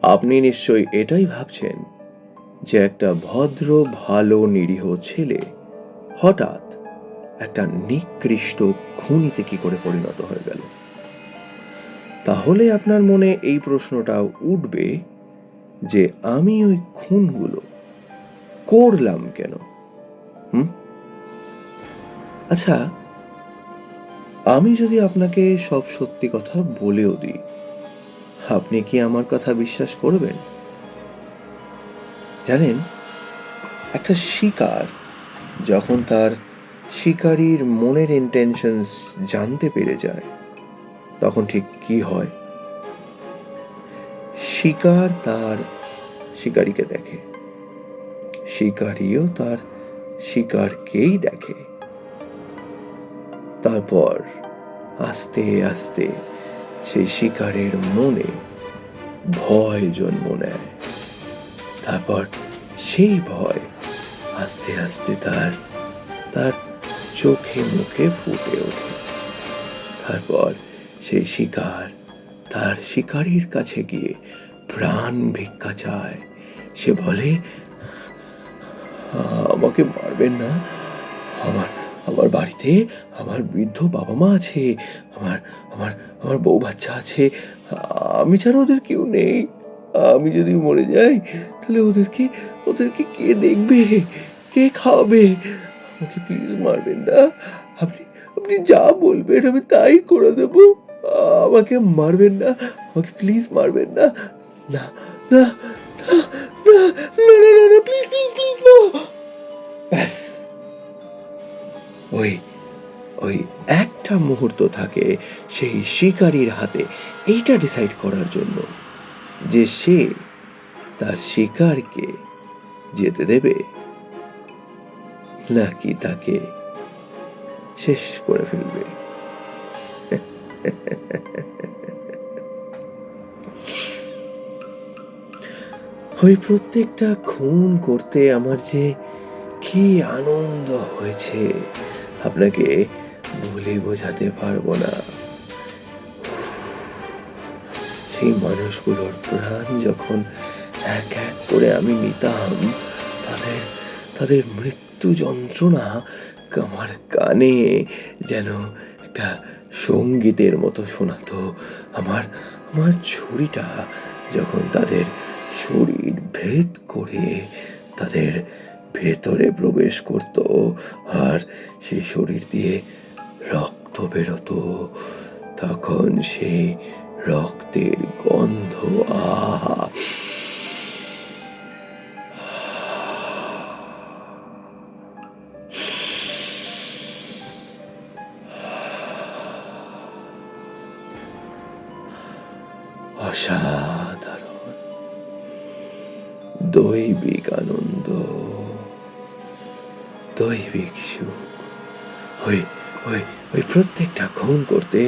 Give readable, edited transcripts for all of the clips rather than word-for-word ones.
আপনি নিশ্চয়ই এটাই ভাবছেন যে একটা ভদ্র ভালো নিরীহ ছেলে হঠাৎ একটা নিকৃষ্ট খুনিতে কি করে পরিণত হয়ে গেল। তাহলে আপনার মনে এই প্রশ্নটাও উঠবে যে আমি ওই খুনগুলো করলাম কেন। আচ্ছা, আমি যদি আপনাকে সব সত্যি কথা বলেও দিই, আপনি কি আমার কথা বিশ্বাস করবেন? জানেন, একটা শিকার যখন তার শিকারীর মনের ইন্টেনশনস জানতে পেরে যায়, তখন ঠিক কি হয়? শিকার তার শিকারীকে দেখে, শিকারীও তার শিকারকেই দেখে। তারপর আস্তে আস্তে সেই শিকারের মনে ভয় জন্ম নেয়। তারপর সেই ভয় আস্তে আস্তে তার তার চোখে মুখে ফুটে ওঠে। তারপর সেই শিকার তার শিকারীর কাছে গিয়ে প্রাণ ভিক্ষা চায়। সে বলে, আমাকে মারবেন না, আমার আমার বাড়িতে আমার বৃদ্ধ বাবা মা আছে, আমার আমার আমার বউ বাচ্চা আছে, আমি ছাড়া ওদের কেউ নেই। আমি যদি মরে যাই তাহলে ওদেরকে ওদেরকে কে দেখবে, কে খাওয়াবে? আমাকে প্লিজ মারবেন না, আপনি আপনি যা বলবেন আমি তাই করে দেব। আমাকে মারবেন না, আমাকে প্লিজ মারবেন না। না না না না না না না না, প্লিজ প্লিজ প্লিজ না। ব্যাস, ওই ওই একটা মুহূর্ত থাকে সেই শিকারীর হাতে এইটা ডিসাইড করার জন্য যে সে তার শিকারকে যেতে দেবে নাকি তাকে শেষ করে ফেলবে। ওই প্রত্যেকটা খুন করতে আমার যে কি আনন্দ হয়েছে আপনাকে বলে বোঝাতে পারবো না। সেই মানুষগুলোর প্রাণ যখন এক এক করে আমি নিতাম, তাদের তাদের মৃত্যু যন্ত্রণা আমার কানে যেন একটা সঙ্গীতের মতো শোনাতো। আমার আমার ছুরিটা যখন তাদের শরীর ভেদ করে তাদের ভেতরে প্রবেশ করত আর সেই শরীর দিয়ে রক্ত বেরোতো, তখন সেই রক্তের গন্ধ, আহা, অসাধারণ দৈবিক আনন্দ, দৈবিক সুখ। ওই ওই ওই প্রত্যেকটা খুন করতে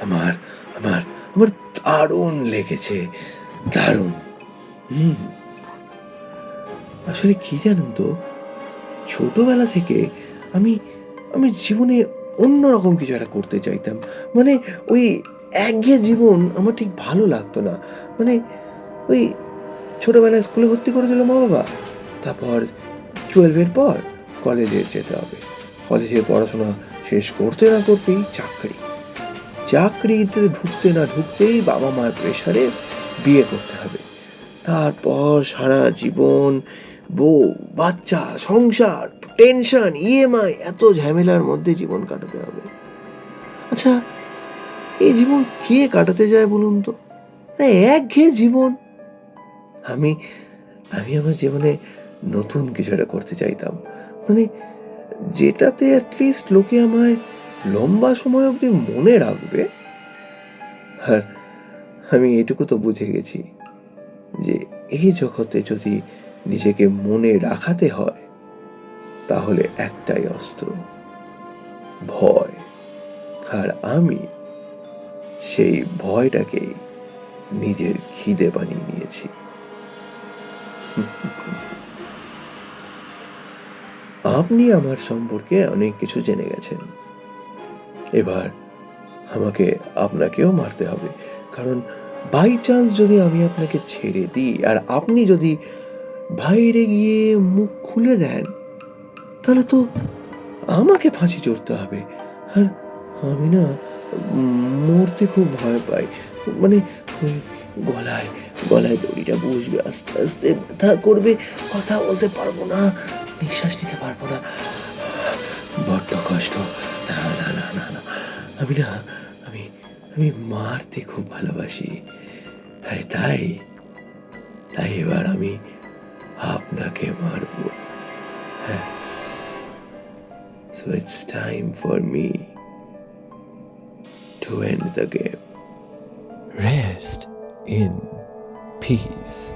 আমার আমার আমার দারুণ লেগেছে, দারুণ। আসলে কি জানেন তো, ছোটবেলা থেকে আমি আমি জীবনে অন্যরকম কিছু একটা করতে চাইতাম। মানে ওই একঘেয়ে জীবন আমার ঠিক ভালো লাগতো না। মানে ওই ছোটবেলায় স্কুলে ভর্তি করে দিল মা বাবা, তারপর 12 পর কলেজে যেতে হবে, কলেজের পড়াশোনা শেষ করতে না করতেই চাকরি, চাকরিতে ঢুকতে না ঢুকতেই বাবা মার প্রেশারে বিয়ে করতে হবে, তারপর সারা জীবন বউ বাচ্চা সংসার টেনশন ইএমআই এত ঝামেলার মধ্যে জীবন কাটাতে হবে। আচ্ছা, এই জীবন কে কাটাতে যায় বলুন তো? একঘেয়ে জীবন। আমি আমি আমার জীবনে নতুন কিছু একটা করতে চাইতাম, মানে যেটাতে অ্যাটলিস্ট লোকে আমায় লম্বা সময় অবধি মনে রাখবে। আর আমি এটুকু তো বুঝে গেছি যে এই জগতে যদি নিজেকে মনে রাখাতে হয় তাহলে একটাই অস্ত্র, ভয়। আর আমি সেই ভয়টাকেই নিজের খিদে বানিয়ে নিয়েছি। আপনি আমার সম্পর্কে অনেক কিছু জেনে গেছেন, এবার আমাকে আপনাকেও মারতে হবে, কারণ বাই চান্স যদি আমি আপনাকে ছেড়ে দিই আর আপনি যদি বাইরে গিয়ে মুখ খুলে দেন, তাহলে তো আমাকে ফাঁসি চড়তে হবে। আর আমি না মরতে খুব ভয় পাই। মানে ওই গলায়, গলায় দড়িটা বসবে, আস্তে, আস্তে ব্যথা করবে, কথা বলতে পারবো না, নিঃশ্বাস নিতে পারবো না। বড্ড কষ্ট। না, না, না, না, না। আমি না আমি আমি মারতে খুব ভালোবাসি। আর তাই, তাই এবার আমি আপনাকে মারবো। হ্যাঁ। So it's time for me to end the game. Rest in peace.